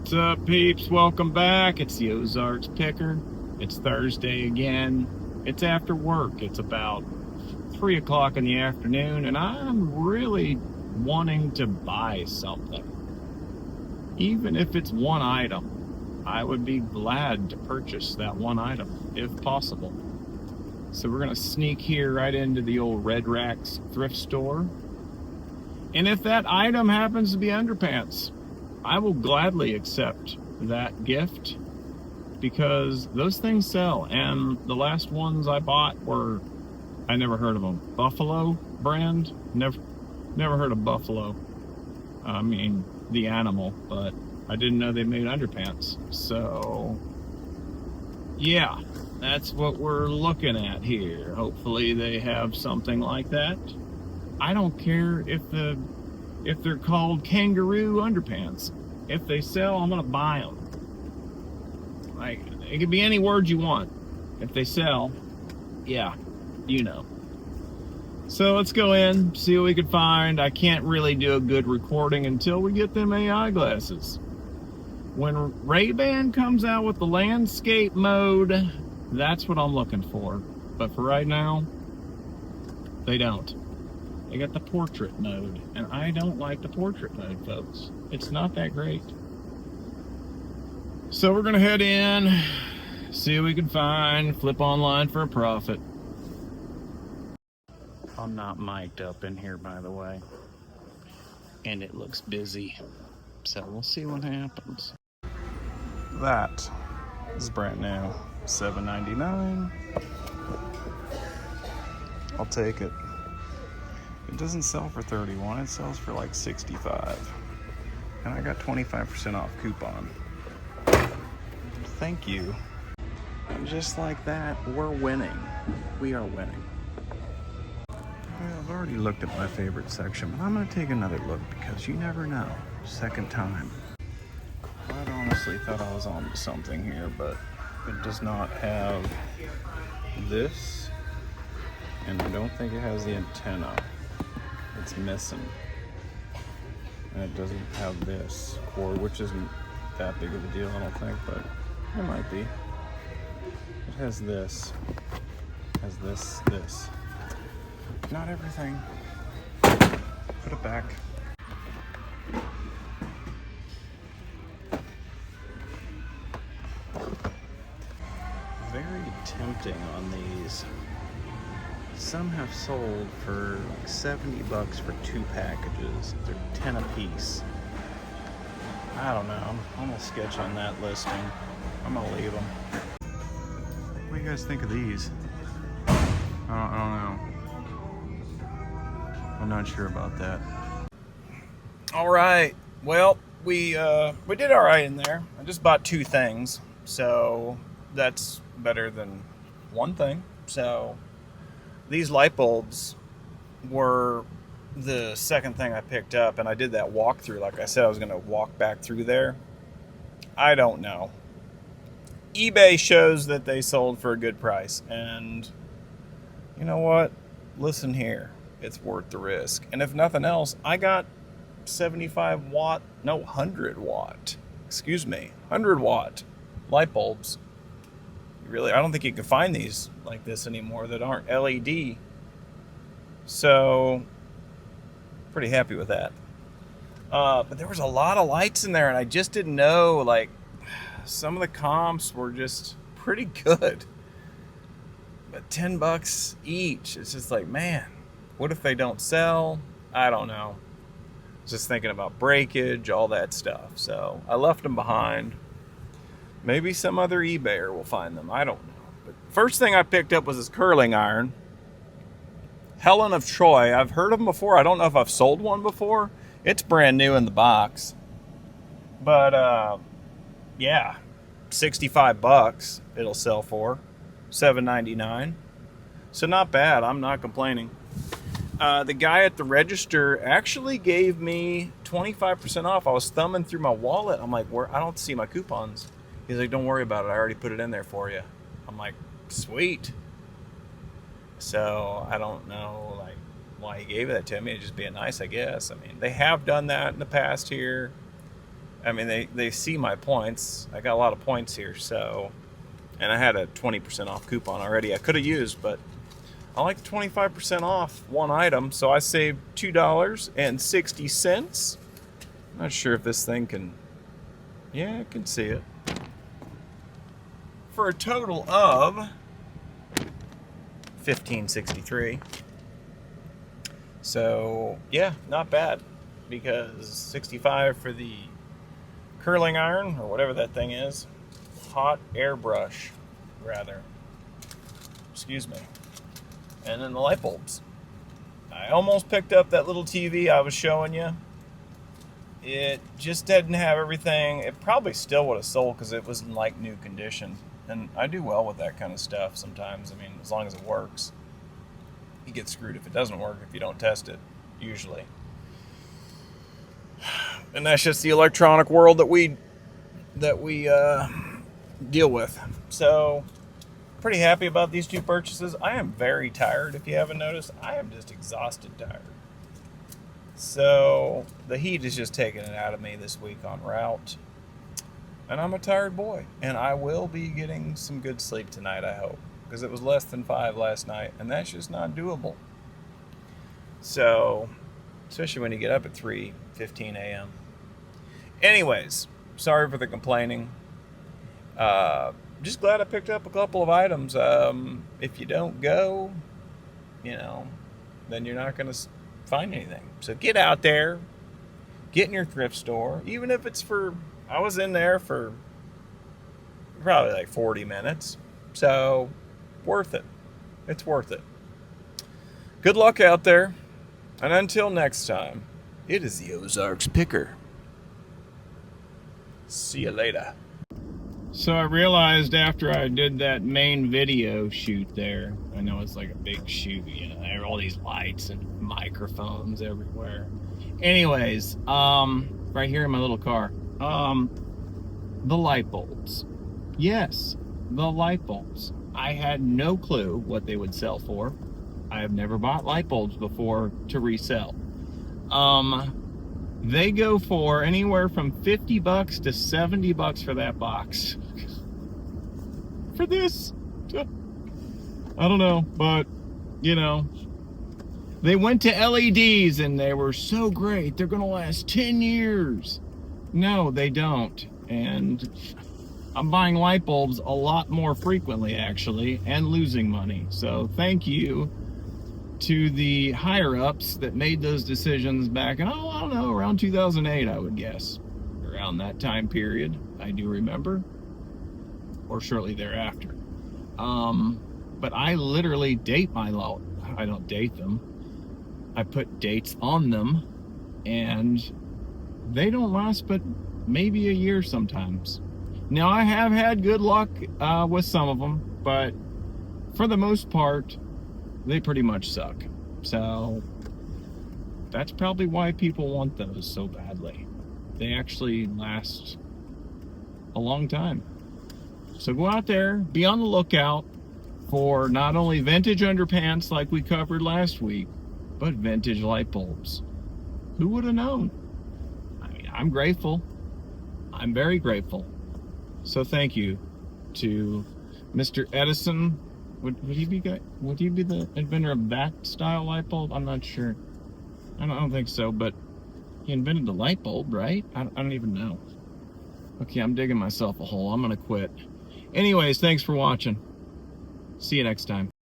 What's up, peeps? Welcome back. It's the Ozarks Picker. It's Thursday again. It's after work. It's about 3 o'clock in the afternoon, and I'm really wanting to buy something. Even if it's one item, I would be glad to purchase that one item, if possible. So we're going to sneak here right into the old Red Racks thrift store. And if that item happens to be underpants, I will gladly accept that gift because those things sell. And the last ones I bought were, I never heard of them. Buffalo brand? Never heard of Buffalo. I mean, the animal, but I didn't know they made underpants. So, yeah, that's what we're looking at here. Hopefully they have something like that. I don't care if they're called kangaroo underpants. If they sell, I'm gonna buy them. Like, it could be any word you want. If they sell, yeah, you know. So let's go in, see what we can find. I can't really do a good recording until we get them AI glasses. When Ray-Ban comes out with the landscape mode, that's what I'm looking for. But for right now, they don't. They got the portrait mode, and I don't like the portrait mode, folks. It's not that great. So we're gonna head in, see what we can find, flip online for a profit. I'm not mic'd up in here, by the way, and it looks busy. So we'll see what happens. That is brand new, $7.99. I'll take it. It doesn't sell for $31, it sells for like $65. And I got 25% off coupon. Thank you. And just like that, we're winning. We are winning. Well, I've already looked at my favorite section, but I'm gonna take another look because you never know. Second time. I honestly thought I was on to something here, but it does not have this, and I don't think it has the antenna. It's missing. And it doesn't have this cord, which isn't that big of a deal, I don't think, but it might be. It has this. It has this. Not everything. Put it back. Very tempting on these. Some have sold for like $70 for 2 packages. They're 10 a piece. I don't know. I'm gonna sketch on that listing. I'm gonna leave them. What do you guys think of these? I don't know. I'm not sure about that. All right. Well, we did all right in there. I just bought 2 things, so that's better than one thing. So these light bulbs were the second thing I picked up, and I did that walkthrough. Like I said, I was going to walk back through there. I don't know. eBay shows that they sold for a good price, and you know what? Listen here. It's worth the risk. And if nothing else, I got 100 watt light bulbs. Really, I don't think you can find these like this anymore that aren't LED. So, pretty happy with that. But there was a lot of lights in there, and I just didn't know, like, some of the comps were just pretty good. But $10 each, it's just like, man, what if they don't sell? I don't know. Just thinking about breakage, all that stuff. So I left them behind. Maybe some other eBayer will find them. I don't know. But first thing I picked up was this curling iron. Helen of Troy. I've heard of them before. I don't know if I've sold one before. It's brand new in the box. But yeah, $65 it'll sell for. $7.99. So not bad. I'm not complaining. The guy at the register actually gave me 25% off. I was thumbing through my wallet. I'm like, I don't see my coupons. He's like, don't worry about it. I already put it in there for you. I'm like, sweet. So I don't know, like, why he gave that to me. It's just being nice, I guess. I mean, they have done that in the past here. I mean, they see my points. I got a lot of points here, so, and I had a 20% off coupon already I could have used, but I like 25% off one item, so I saved $2.60. Not sure if this thing can, yeah, I can see it. For a total of $15.63. So yeah, not bad, because $65 for the curling iron, or whatever that thing is, hot airbrush rather, excuse me, and then the light bulbs. I almost picked up that little TV I was showing you. It just didn't have everything. It probably still would have sold because it was in like new condition, and I do well with that kind of stuff sometimes. I mean, as long as it works. You get screwed if it doesn't work, if you don't test it, usually. And that's just the electronic world that we deal with. So, pretty happy about these two purchases. I am very tired, if you haven't noticed. I am just exhausted tired. So, the heat is just taking it out of me this week en route. And I'm a tired boy. And I will be getting some good sleep tonight, I hope. Because it was less than 5 last night, and that's just not doable. So, especially when you get up at 3:15 a.m. Anyways, sorry for the complaining. Just glad I picked up a couple of items. If you don't go, then you're not going to find anything. So get out there, get in your thrift store, even if it's I was in there for probably like 40 minutes. So, worth it. It's worth it. Good luck out there. And until next time, it is the Ozarks Picker. See you later. So I realized after I did that main video shoot there, I know it's like a big shoot, there are all these lights and microphones everywhere. Anyways, right here in my little car, the light bulbs. Yes, the light bulbs. I had no clue what they would sell for. I have never bought light bulbs before to resell. They go for anywhere from $50 to $70 for that box. For this. I don't know, but, they went to LEDs and they were so great. They're going to last 10 years. No, they don't. And I'm buying light bulbs a lot more frequently, actually, and losing money. So thank you to the higher-ups that made those decisions back in, I don't know, around 2008, I would guess. Around that time period, I do remember. Or shortly thereafter. But I literally date my law. I don't date them. I put dates on them, and they don't last but maybe a year sometimes. Now, I have had good luck with some of them, but for the most part, they pretty much suck. So that's probably why people want those so badly. They actually last a long time. So go out there, be on the lookout for not only vintage underpants like we covered last week, but vintage light bulbs. Who would have known? I mean, I'm grateful. I'm very grateful. So thank you to Mr. Edison. Would he be the inventor of that style light bulb? I'm not sure. I don't think so, but he invented the light bulb, right? I don't even know. Okay, I'm digging myself a hole. I'm gonna quit. Anyways, thanks for watching. See you next time.